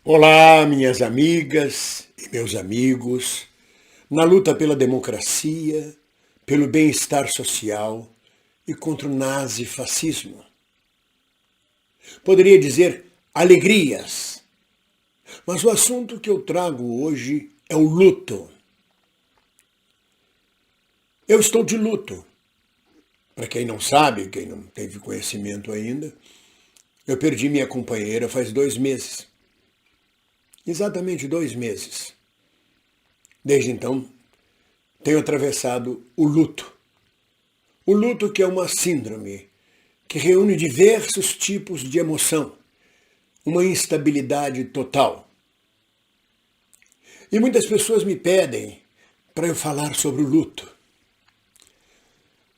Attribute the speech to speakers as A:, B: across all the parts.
A: Olá, minhas amigas e meus amigos, na luta pela democracia, pelo bem-estar social e contra o nazifascismo. Poderia dizer alegrias, mas o assunto que eu trago hoje é o luto. Eu estou de luto. Para quem não sabe, quem não teve conhecimento ainda, eu perdi minha companheira faz 2 meses. Exatamente 2 meses. Desde então, tenho atravessado o luto. O luto que é uma síndrome que reúne diversos tipos de emoção, uma instabilidade total. E muitas pessoas me pedem para eu falar sobre o luto.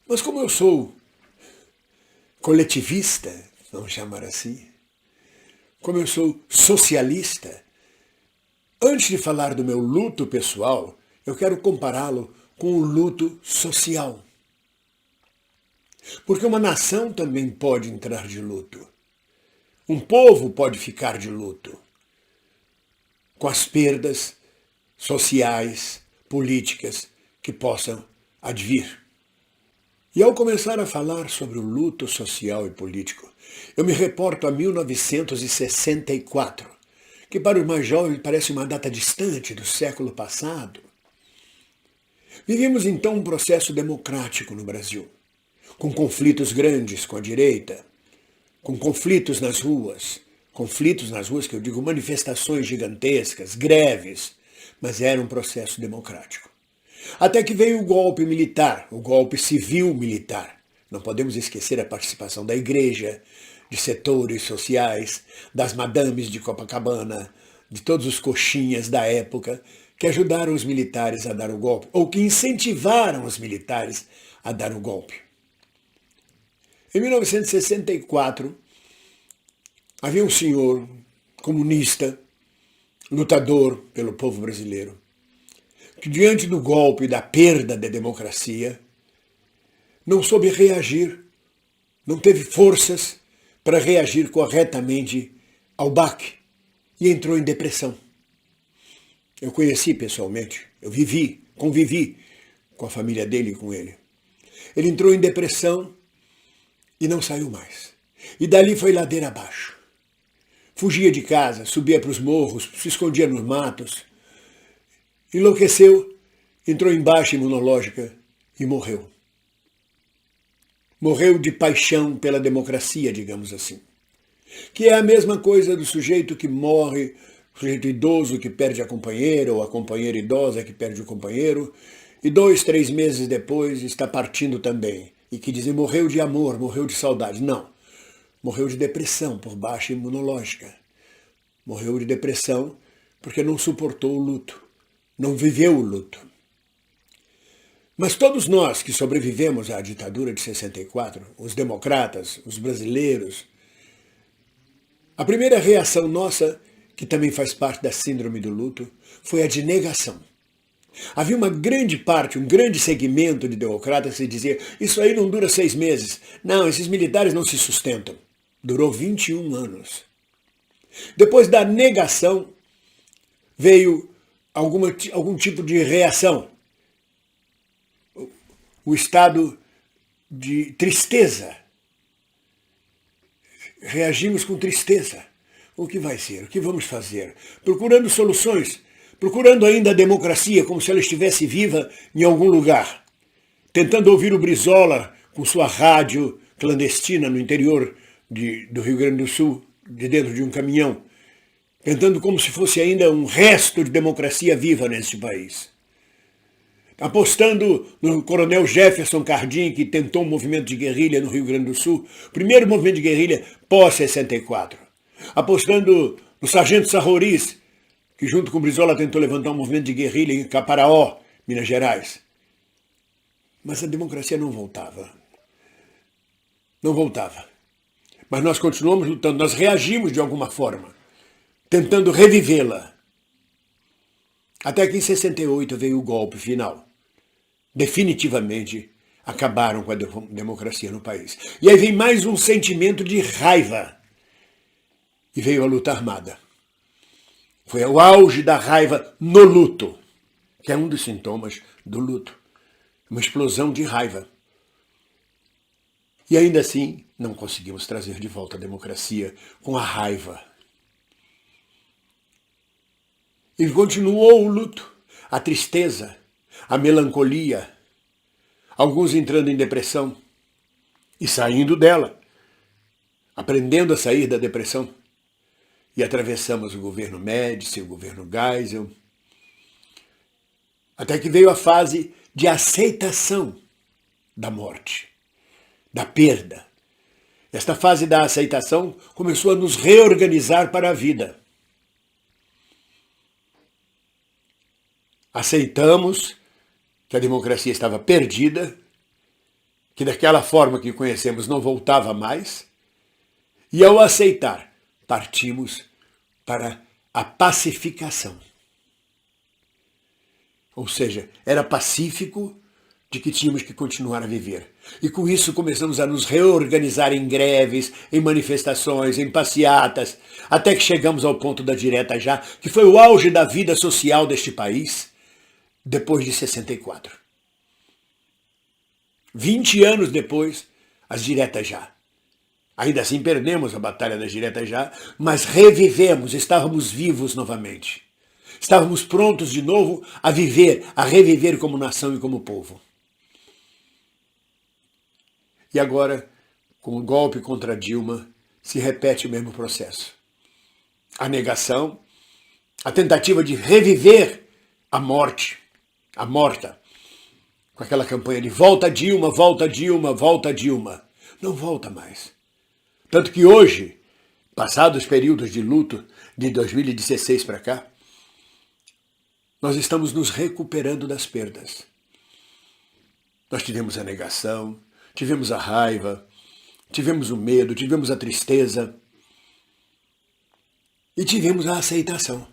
A: Mas como eu sou coletivista, vamos chamar assim, como eu sou socialista, antes de falar do meu luto pessoal, eu quero compará-lo com o luto social. Porque uma nação também pode entrar de luto. Um povo pode ficar de luto com as perdas sociais, políticas que possam advir. E ao começar a falar sobre o luto social e político, eu me reporto a 1964, que para os mais jovens parece uma data distante do século passado. Vivíamos então um processo democrático no Brasil, com conflitos grandes com a direita, com conflitos nas ruas que eu digo manifestações gigantescas, greves, mas era um processo democrático. Até que veio o golpe militar, o golpe civil-militar. Não podemos esquecer a participação da igreja, de setores sociais, das madames de Copacabana, de todos os coxinhas da época que ajudaram os militares a dar o golpe, ou que incentivaram os militares a dar o golpe. Em 1964, havia um senhor comunista, lutador pelo povo brasileiro, que diante do golpe e da perda da democracia, não soube reagir, não teve forças para reagir corretamente ao baque e entrou em depressão. Eu conheci pessoalmente, eu convivi com a família dele e com ele. Ele entrou em depressão e não saiu mais. E dali foi ladeira abaixo. Fugia de casa, subia para os morros, se escondia nos matos. Enlouqueceu, entrou em baixa imunológica e morreu. Morreu de paixão pela democracia, digamos assim. Que é a mesma coisa do sujeito que morre, o sujeito idoso que perde a companheira, ou a companheira idosa que perde o companheiro, e 2, 3 meses depois está partindo também. E que dizem, morreu de amor, morreu de saudade. Não, morreu de depressão por baixa imunológica. Morreu de depressão porque não suportou o luto, não viveu o luto. Mas todos nós que sobrevivemos à ditadura de 64, os democratas, os brasileiros, a primeira reação nossa, que também faz parte da síndrome do luto, foi a de negação. Havia uma grande parte, um grande segmento de democratas que dizia isso aí não dura 6 meses. Não, esses militares não se sustentam. Durou 21 anos. Depois da negação, veio algum tipo de reação. O estado de tristeza. Reagimos com tristeza. O que vai ser? O que vamos fazer? Procurando soluções, procurando ainda a democracia como se ela estivesse viva em algum lugar. Tentando ouvir o Brizola com sua rádio clandestina no interior do Rio Grande do Sul, de dentro de um caminhão. Tentando como se fosse ainda um resto de democracia viva nesse país. Apostando no coronel Jefferson Cardim, que tentou um movimento de guerrilha no Rio Grande do Sul, primeiro movimento de guerrilha pós-64. Apostando no sargento Sarroris, que junto com o Brizola tentou levantar um movimento de guerrilha em Caparaó, Minas Gerais. Mas a democracia não voltava. Não voltava. Mas nós continuamos lutando, nós reagimos de alguma forma, tentando revivê-la. Até que em 68 veio o golpe final. Definitivamente acabaram com a democracia no país. E aí vem mais um sentimento de raiva. E veio a luta armada. Foi o auge da raiva no luto, que é um dos sintomas do luto. Uma explosão de raiva. E ainda assim, não conseguimos trazer de volta a democracia com a raiva. E continuou o luto, a tristeza, a melancolia, alguns entrando em depressão e saindo dela, aprendendo a sair da depressão. E atravessamos o governo Médici, o governo Geisel, até que veio a fase de aceitação da morte, da perda. Esta fase da aceitação começou a nos reorganizar para a vida. Aceitamos que a democracia estava perdida, que daquela forma que conhecemos não voltava mais, e ao aceitar, partimos para a pacificação. Ou seja, era pacífico de que tínhamos que continuar a viver. E com isso começamos a nos reorganizar em greves, em manifestações, em passeatas, até que chegamos ao ponto da direta já, que foi o auge da vida social deste país, depois de 64. 20 anos depois, as diretas já. Ainda assim perdemos a batalha das diretas já, mas revivemos, estávamos vivos novamente. Estávamos prontos de novo a viver, a reviver como nação e como povo. E agora, com o golpe contra Dilma, se repete o mesmo processo. A negação, a tentativa de reviver a morte, a morta, com aquela campanha de volta Dilma, volta Dilma, volta Dilma. Não volta mais. Tanto que hoje, passados os períodos de luto de 2016 para cá, nós estamos nos recuperando das perdas. Nós tivemos a negação, tivemos a raiva, tivemos o medo, tivemos a tristeza e tivemos a aceitação.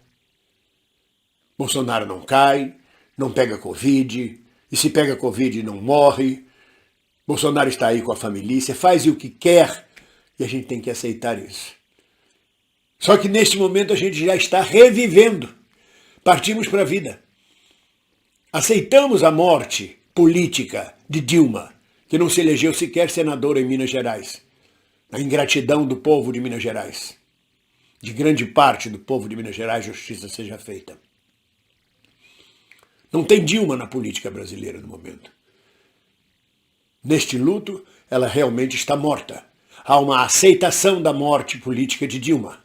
A: Bolsonaro não cai, não pega Covid, e se pega Covid não morre. Bolsonaro está aí com a família, faz o que quer e a gente tem que aceitar isso. Só que neste momento a gente já está revivendo. Partimos para a vida. Aceitamos a morte política de Dilma, que não se elegeu sequer senadora em Minas Gerais. A ingratidão do povo de Minas Gerais. De grande parte do povo de Minas Gerais, justiça seja feita. Não tem Dilma na política brasileira no momento. Neste luto, ela realmente está morta. Há uma aceitação da morte política de Dilma.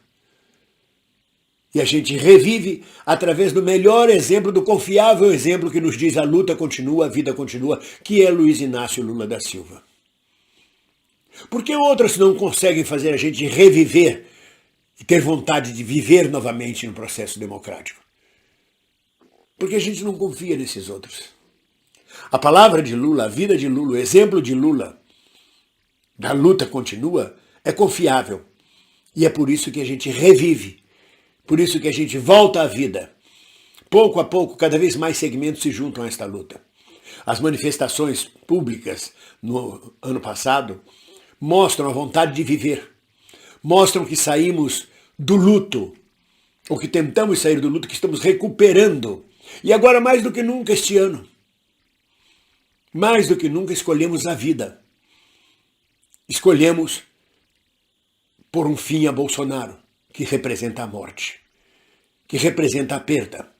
A: E a gente revive através do melhor exemplo, do confiável exemplo que nos diz a luta continua, a vida continua, que é Luiz Inácio Lula da Silva. Por que outros não conseguem fazer a gente reviver e ter vontade de viver novamente no processo democrático? Porque a gente não confia nesses outros. A palavra de Lula, a vida de Lula, o exemplo de Lula, da luta continua, é confiável. E é por isso que a gente revive. Por isso que a gente volta à vida. Pouco a pouco, cada vez mais segmentos se juntam a esta luta. As manifestações públicas no ano passado mostram a vontade de viver. Mostram que saímos do luto, ou que tentamos sair do luto, que estamos recuperando. E agora, mais do que nunca este ano, mais do que nunca escolhemos a vida. Escolhemos por um fim a Bolsonaro, que representa a morte, que representa a perda,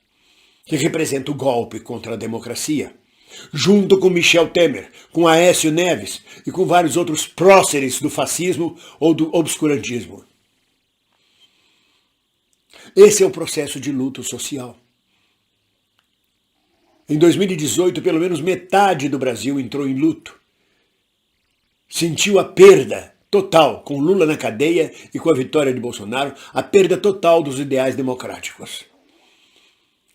A: que representa o golpe contra a democracia, junto com Michel Temer, com Aécio Neves e com vários outros próceres do fascismo ou do obscurantismo. Esse é o processo de luto social. Em 2018, pelo menos metade do Brasil entrou em luto. Sentiu a perda total, com Lula na cadeia e com a vitória de Bolsonaro, a perda total dos ideais democráticos.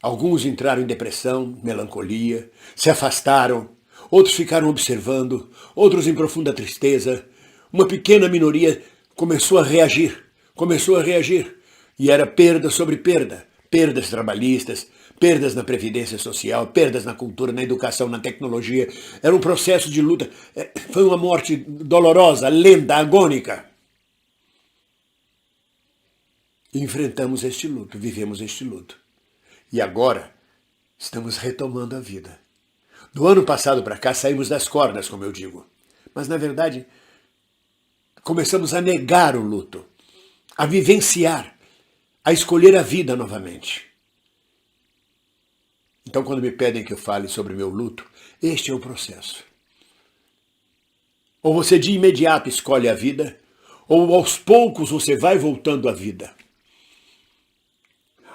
A: Alguns entraram em depressão, melancolia, se afastaram, outros ficaram observando, outros em profunda tristeza. Uma pequena minoria começou a reagir, e era perda sobre perda, perdas trabalhistas, perdas na previdência social, perdas na cultura, na educação, na tecnologia. Era um processo de luta. Foi uma morte dolorosa, lenta, agônica. enfrentamos este luto, vivemos este luto. E agora estamos retomando a vida. Do ano passado para cá saímos das cordas, como eu digo. Mas, na verdade, começamos a negar o luto, a vivenciar, a escolher a vida novamente. Então, quando me pedem que eu fale sobre o meu luto, este é o processo. Ou você de imediato escolhe a vida, ou aos poucos você vai voltando à vida.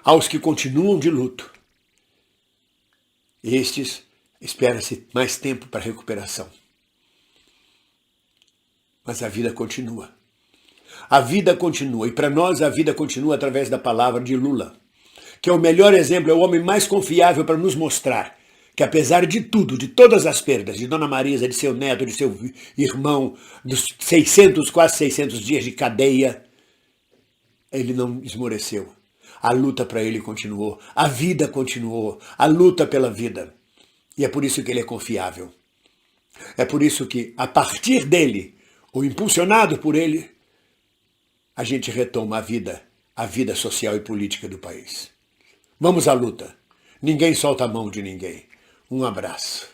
A: Aos que continuam de luto, estes espera-se mais tempo para recuperação. Mas a vida continua. A vida continua, e para nós a vida continua através da palavra de Lula, que é o melhor exemplo, é o homem mais confiável para nos mostrar que apesar de tudo, de todas as perdas, de Dona Marisa, de seu neto, de seu irmão, dos quase 600 dias de cadeia, ele não esmoreceu. A luta para ele continuou, a vida continuou, a luta pela vida. E é por isso que ele é confiável. É por isso que, a partir dele, ou impulsionado por ele, a gente retoma a vida social e política do país. Vamos à luta. Ninguém solta a mão de ninguém. Um abraço.